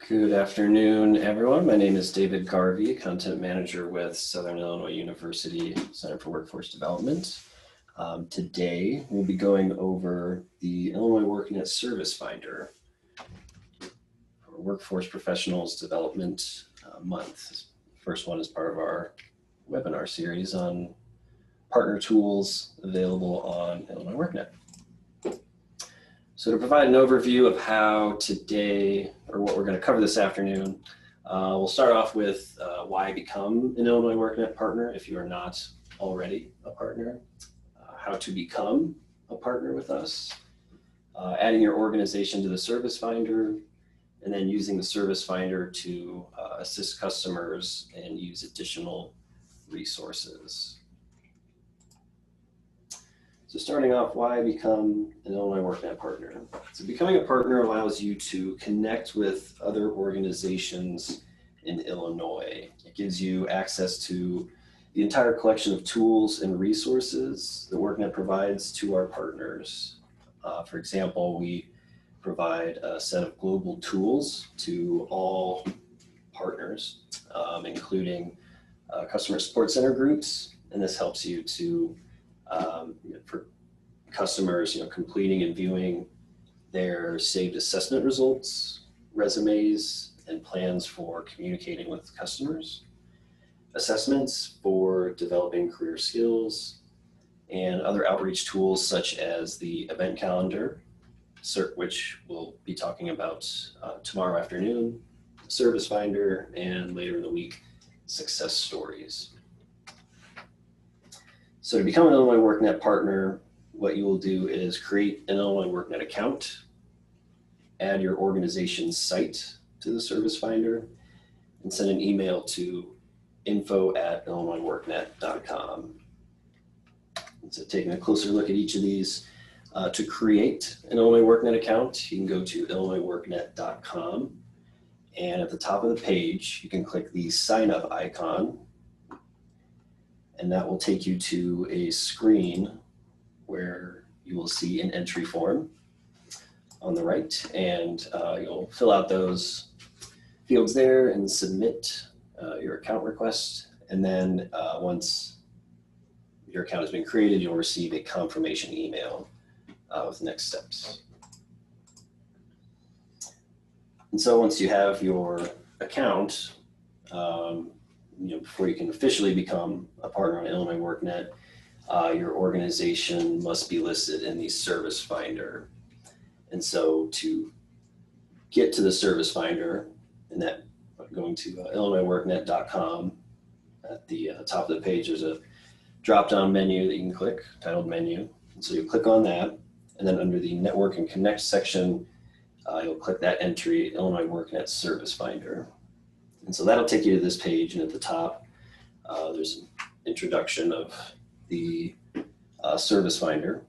Good afternoon, everyone. My name is David Garvey, Content Manager with Southern Illinois University Center for Workforce Development. Today, we'll be going over the Illinois WorkNet Service Finder for Workforce Professionals Development Month. First one is part of our webinar series on partner tools available on Illinois WorkNet. So to provide an overview of how today, or what we're going to cover this afternoon, we'll start off with why become an Illinois WorkNet partner if you are not already a partner, how to become a partner with us, adding your organization to the Service Finder, and then using the Service Finder to assist customers and use additional resources. So starting off, why become an Illinois WorkNet partner? So becoming a partner allows you to connect with other organizations in Illinois. It gives you access to the entire collection of tools and resources that WorkNet provides to our partners. For example, we provide a set of global tools to all partners, including customer support center groups, and this helps you to for customers, completing and viewing their saved assessment results, resumes, and plans for communicating with customers, assessments for developing career skills, and other outreach tools such as the event calendar, which we'll be talking about tomorrow afternoon, Service Finder, and later in the week, success stories. So to become an Illinois WorkNet partner, what you will do is create an Illinois WorkNet account, add your organization's site to the Service Finder, and send an email to info@illinoisworknet.com. So taking a closer look at each of these, to create an Illinois WorkNet account, you can go to illinoisworknet.com, and at the top of the page, you can click the sign up icon, and that will take you to a screen where you will see an entry form on the right, and you'll fill out those fields there and submit your account request. And then once your account has been created, you'll receive a confirmation email with next steps. And so once you have your account, before you can officially become a partner on Illinois WorkNet, your organization must be listed in the Service Finder. And so to get to the Service Finder, and that going to illinoisworknet.com, at the top of the page, there's a drop-down menu that you can click, titled Menu. And so you click on that, and then under the Network and Connect section, you'll click that entry, Illinois WorkNet Service Finder. And so that'll take you to this page, and at the top, there's an introduction of the Service Finder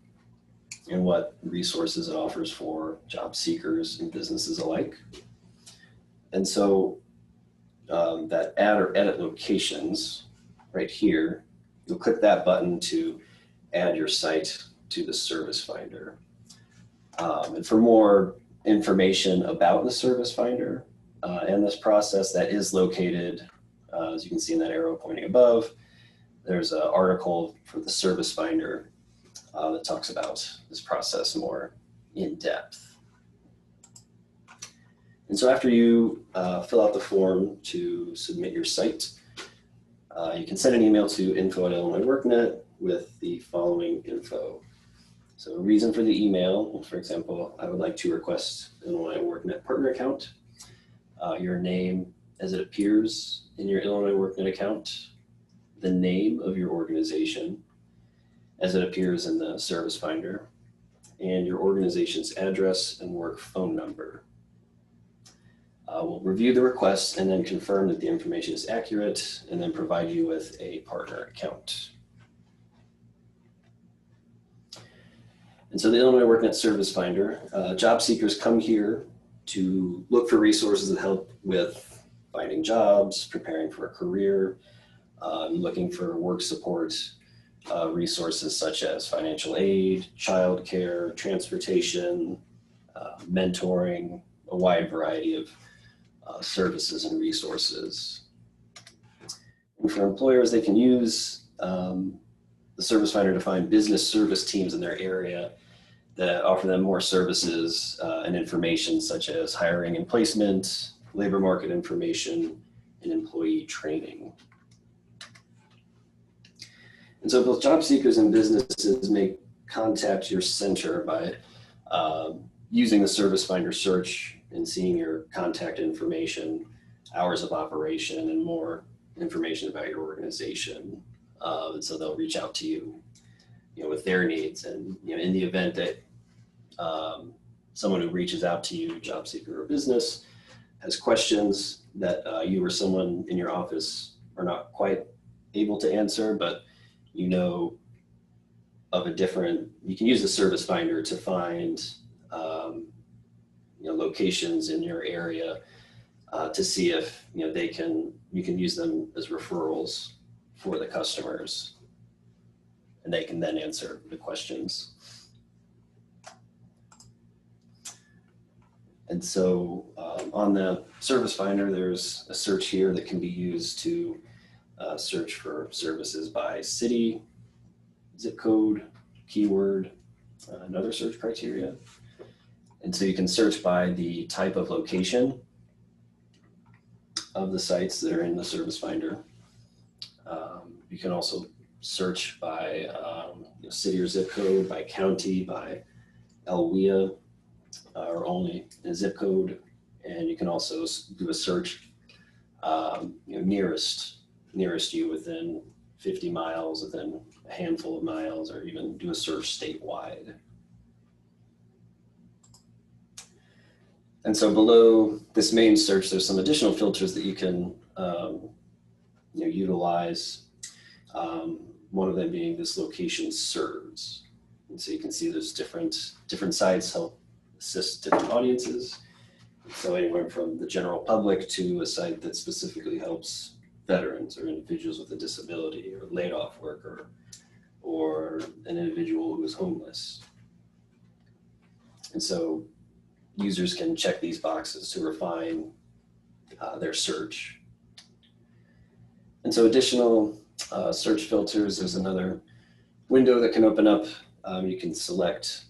and what resources it offers for job seekers and businesses alike. And so that add or edit locations right here, you'll click that button to add your site to the Service Finder. And for more information about the Service Finder, and this process, that is located, as you can see in that arrow pointing above, there's an article for the Service Finder that talks about this process more in depth. And so after you fill out the form to submit your site, you can send an email to info@illinoisworknet with the following info. So a reason for the email, for example, I would like to request an Illinois WorkNet partner account. Your name as it appears in your Illinois WorkNet account, the name of your organization as it appears in the Service Finder, and your organization's address and work phone number. We'll review the request and then confirm that the information is accurate, and then provide you with a partner account. And so the Illinois WorkNet Service Finder, job seekers come here to look for resources that help with finding jobs, preparing for a career, looking for work support, resources such as financial aid, childcare, transportation, mentoring, a wide variety of services and resources. And for employers, they can use the Service Finder to find business service teams in their area that offer them more services and information such as hiring and placement, labor market information, and employee training. And so both job seekers and businesses may contact your center by using the Service Finder search and seeing your contact information, hours of operation, and more information about your organization. And so they'll reach out to you, with their needs. And in the event that someone who reaches out to you, job seeker or business, has questions that you or someone in your office are not quite able to answer, but of a different, you can use the Service Finder to find locations in your area to see if you can use them as referrals for the customers, and they can then answer the questions. And so on the Service Finder, there's a search here that can be used to search for services by city, zip code, keyword, and other search criteria. And so you can search by the type of location of the sites that are in the Service Finder. You can also search by city or zip code, by county, by LWIA, or only a zip code. And you can also do a search nearest you within 50 miles, within a handful of miles, or even do a search statewide. And so below this main search, there's some additional filters that you can utilize. One of them being this location serves. And so you can see there's different sites help assist different audiences. So anywhere from the general public to a site that specifically helps veterans or individuals with a disability or laid off worker or an individual who is homeless. And so users can check these boxes to refine their search. And so additional search filters, there's another window that can open up. You can select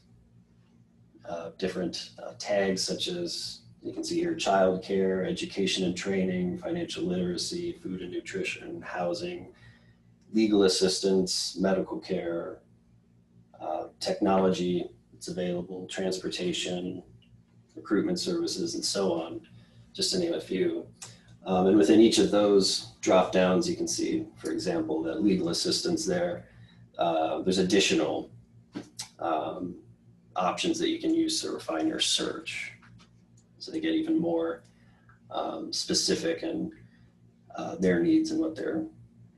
different tags such as, you can see here, childcare, education and training, financial literacy, food and nutrition, housing, legal assistance, medical care, technology that's available, transportation, recruitment services, and so on, just to name a few. And within each of those drop downs, you can see, for example, that legal assistance there. There's additional options that you can use to refine your search. So they get even more specific in their needs and what they're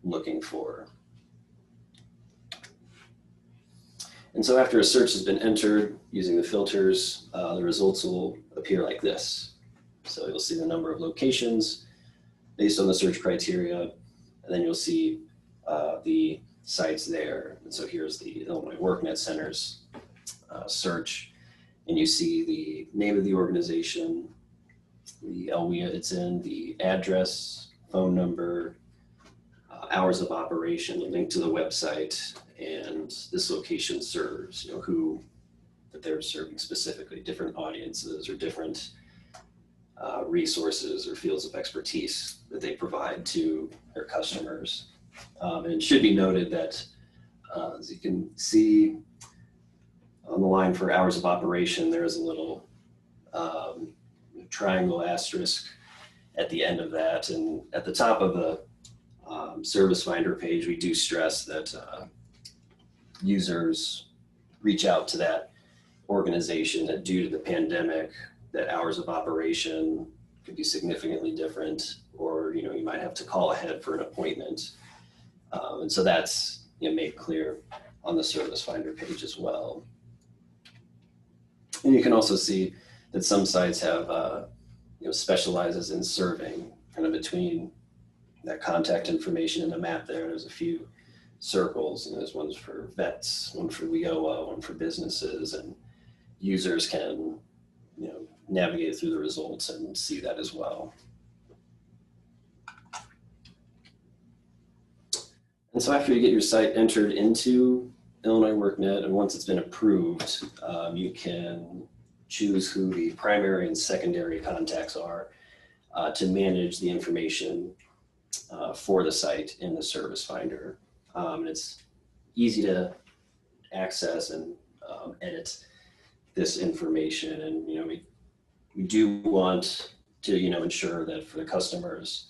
looking for. And so after a search has been entered using the filters, the results will appear like this. So you'll see the number of locations based on the search criteria, and then you'll see the sites there. And so here's the Illinois WorkNet Center's search, and you see the name of the organization, the LWIA it's in, the address, phone number, hours of operation, a link to the website, and this location serves, who that they're serving specifically, different audiences or different resources or fields of expertise that they provide to their customers. And it should be noted that, as you can see on the line for hours of operation, there is a little triangle asterisk at the end of that. And at the top of the Service Finder page, we do stress that users reach out to that organization that due to the pandemic, that hours of operation could be significantly different, or you might have to call ahead for an appointment. And so that's made clear on the Service Finder page as well. And you can also see that some sites have specializes in serving kind of between that contact information and the map there. There's a few circles, and there's ones for vets, one for WIOA, one for businesses, and users can navigate through the results and see that as well. And so after you get your site entered into Illinois WorkNet, and once it's been approved, you can choose who the primary and secondary contacts are to manage the information for the site in the service finder. And it's easy to access and edit this information. And we do want to ensure that for the customers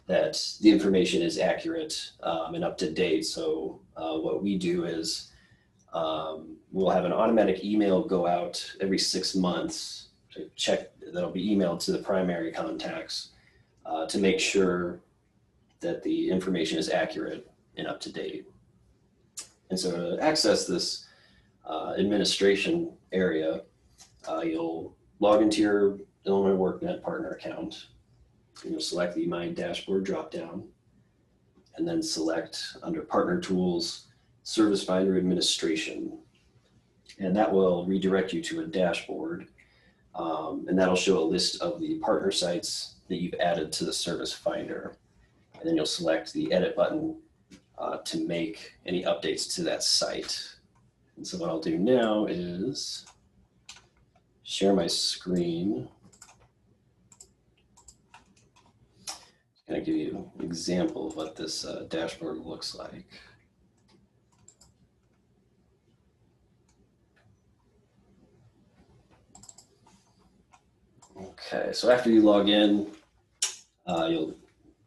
that the information is accurate and up to date. So what we do is we'll have an automatic email go out every 6 months to check, that'll be emailed to the primary contacts to make sure that the information is accurate and up to date. And so to access this administration area, you'll log into your Illinois WorkNet partner account. And you'll select the My Dashboard dropdown, and then select under Partner Tools, Service Finder Administration. And that will redirect you to a dashboard, and that'll show a list of the partner sites that you've added to the Service Finder. And then you'll select the Edit button to make any updates to that site. And so what I'll do now is share my screen. I'm going to give you an example of what this dashboard looks like. Okay, so after you log in, you'll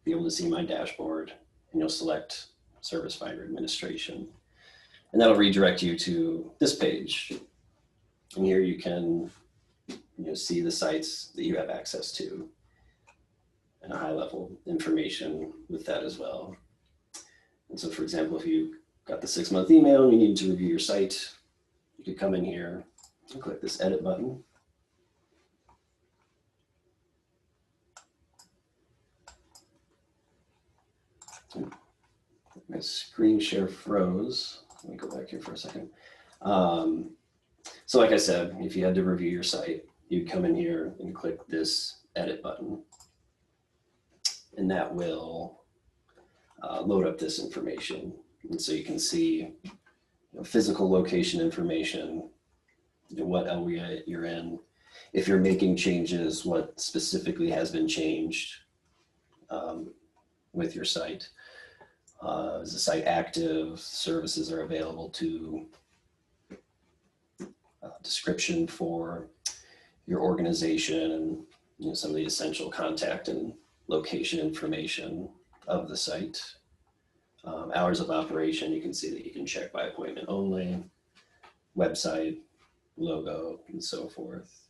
be able to see my dashboard, and you'll select Service Finder Administration. And that'll redirect you to this page. And here you can see the sites that you have access to, and a high level information with that as well. And so for example, if you got the 6-month email and you need to review your site, you could come in here and click this Edit button. My screen share froze. Let me go back here for a second. So like I said, if you had to review your site, you'd come in here and click this Edit button. And that will load up this information. And so you can see physical location information, what area you're in, if you're making changes, what specifically has been changed with your site. Is the site active? Services are available to description for your organization, and some of the essential contact and location information of the site. Hours of operation, you can see that you can check by appointment only, website, logo, and so forth.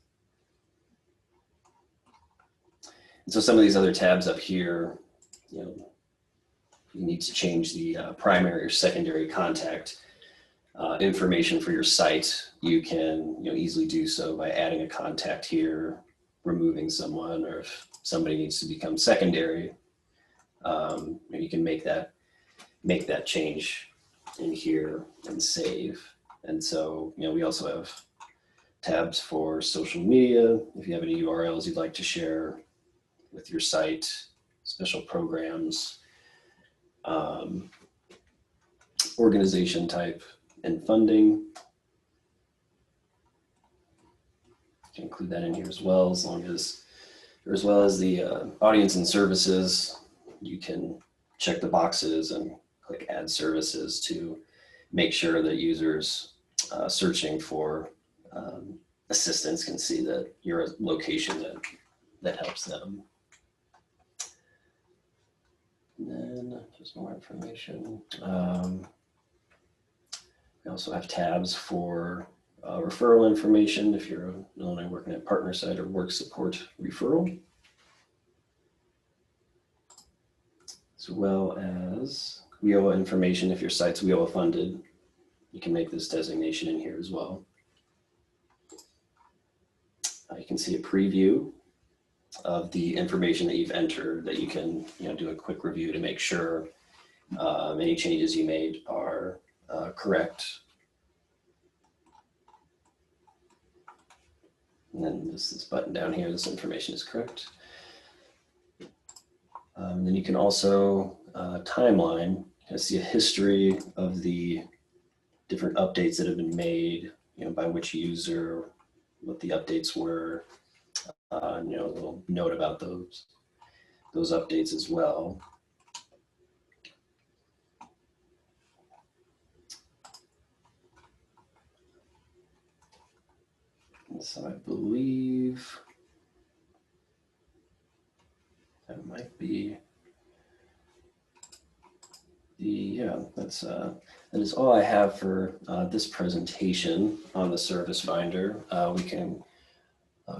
And so some of these other tabs up here, you need to change the primary or secondary contact information for your site. You can easily do so by adding a contact here, removing someone, or if somebody needs to become secondary, you can make that change in here and save. And so we also have tabs for social media. If you have any URLs you'd like to share with your site, special programs, organization type, and funding. You can include that in here as well, as well as the audience and services. You can check the boxes and click Add Services to make sure that users searching for assistance can see that you're a location that helps them. And then just more information. We also have tabs for referral information if you're an Illinois WorkNet partner site or work support referral, as well as WIOA information. If your site's WIOA funded, you can make this designation in here as well. You can see a preview of the information that you've entered that you can do a quick review to make sure any changes you made are correct. And then this button down here, this information is correct. Then you can also timeline I see a history of the different updates that have been made, by which user, what the updates were, a little note about those updates as well. And so I believe that might be that is all I have for this presentation on the Service Finder. We can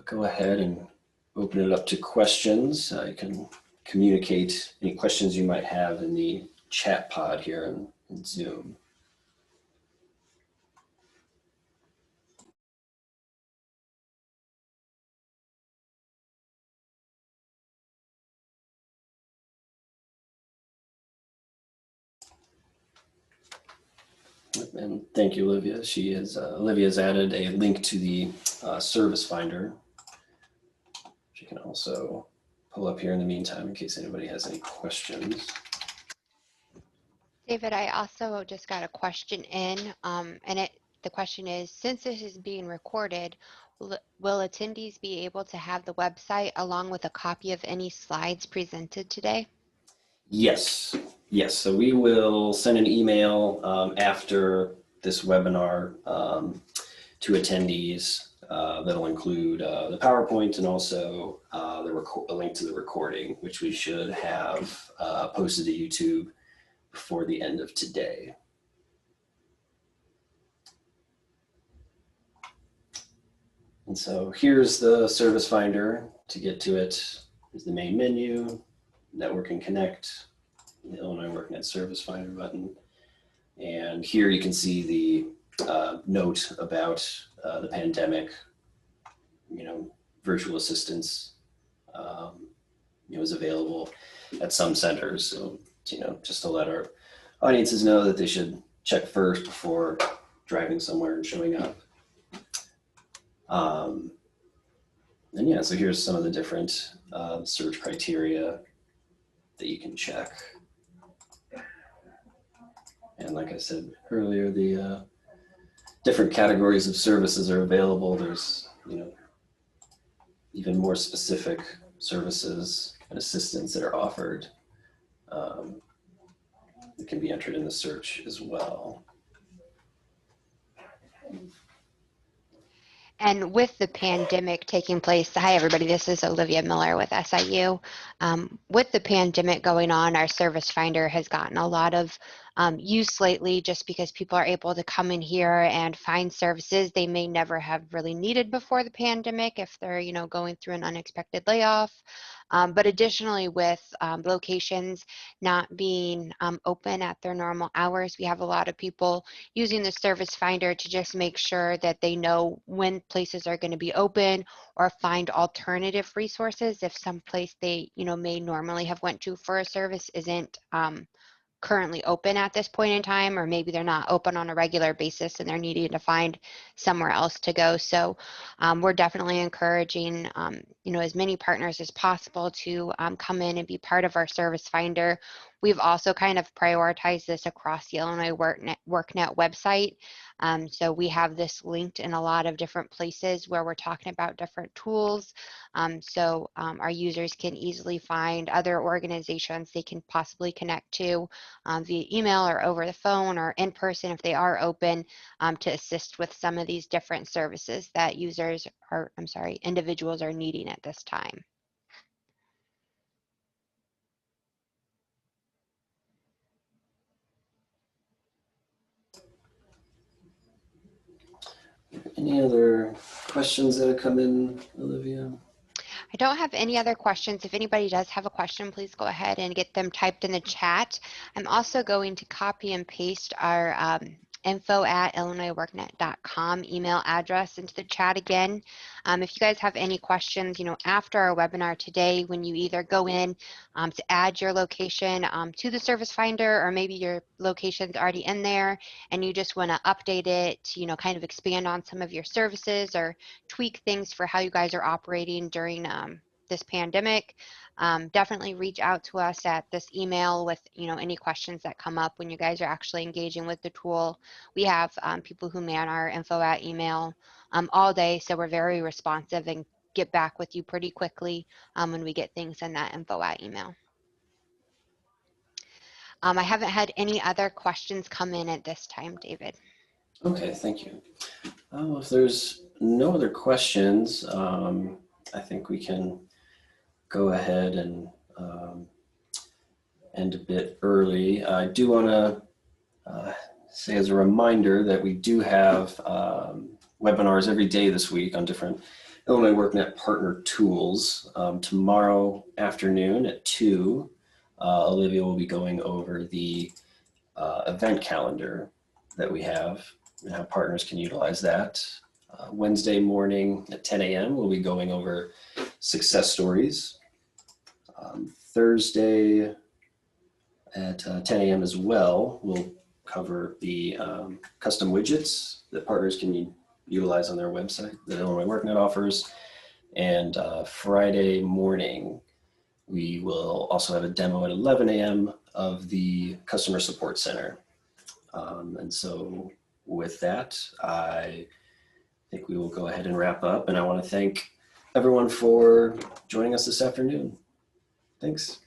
go ahead and open it up to questions. You can communicate any questions you might have in the chat pod here in Zoom. And thank you, Olivia. Olivia's added a link to the Service Finder. She can also pull up here in the meantime in case anybody has any questions. David, I also just got a question in, and the question is, since this is being recorded, will attendees be able to have the website along with a copy of any slides presented today? Yes. So we will send an email after this webinar to attendees that'll include the PowerPoint and also a link to the recording, which we should have posted to YouTube before the end of today. And so here's the Service Finder. To get to it is the main menu, Network and Connect, the Illinois WorkNet Service Finder button. And here you can see the note about the pandemic, virtual assistance is available at some centers. So, just to let our audiences know that they should check first before driving somewhere and showing up. And yeah, so here's some of the different search criteria that you can check. And like I said earlier, the different categories of services are available. There's, even more specific services and assistance that are offered that can be entered in the search as well. And with the pandemic taking place, hi everybody, this is Olivia Miller with SIU. With the pandemic going on, our Service Finder has gotten a lot of use lately just because people are able to come in here and find services they may never have really needed before the pandemic if they're, going through an unexpected layoff. But additionally, with locations not being open at their normal hours, we have a lot of people using the Service Finder to just make sure that they know when places are going to be open or find alternative resources if some place they, may normally have went to for a service isn't currently open at this point in time, or maybe they're not open on a regular basis and they're needing to find somewhere else to go. So we're definitely encouraging, as many partners as possible to come in and be part of our Service Finder. We've also kind of prioritized this across the Illinois WorkNet website. So we have this linked in a lot of different places where we're talking about different tools. So our users can easily find other organizations they can possibly connect to via email or over the phone or in person if they are open to assist with some of these different services that individuals are needing at this time. Any other questions that have come in, Olivia? I don't have any other questions. If anybody does have a question, please go ahead and get them typed in the chat. I'm also going to copy and paste our info@illinoisworknet.com email address into the chat again. If you guys have any questions, after our webinar today, when you either go in to add your location to the Service Finder, or maybe your location's already in there and you just want to update it to, kind of expand on some of your services or tweak things for how you guys are operating during this pandemic, definitely reach out to us at this email with, any questions that come up when you guys are actually engaging with the tool. We have people who man our info at email all day, so we're very responsive and get back with you pretty quickly when we get things in that info at email. I haven't had any other questions come in at this time, David. Okay, thank you. If there's no other questions, I think we can go ahead and end a bit early. I do want to say as a reminder that we do have webinars every day this week on different Illinois WorkNet partner tools. Tomorrow afternoon at 2, Olivia will be going over the event calendar that we have and how partners can utilize that. Wednesday morning at 10 a.m. we'll be going over success stories. Thursday at 10 a.m. as well, we'll cover the custom widgets that partners can utilize on their website that Illinois WorkNet offers. And Friday morning, we will also have a demo at 11 a.m. of the Customer Support Center. And so with that, I think we will go ahead and wrap up. And I want to thank everyone for joining us this afternoon. Thanks.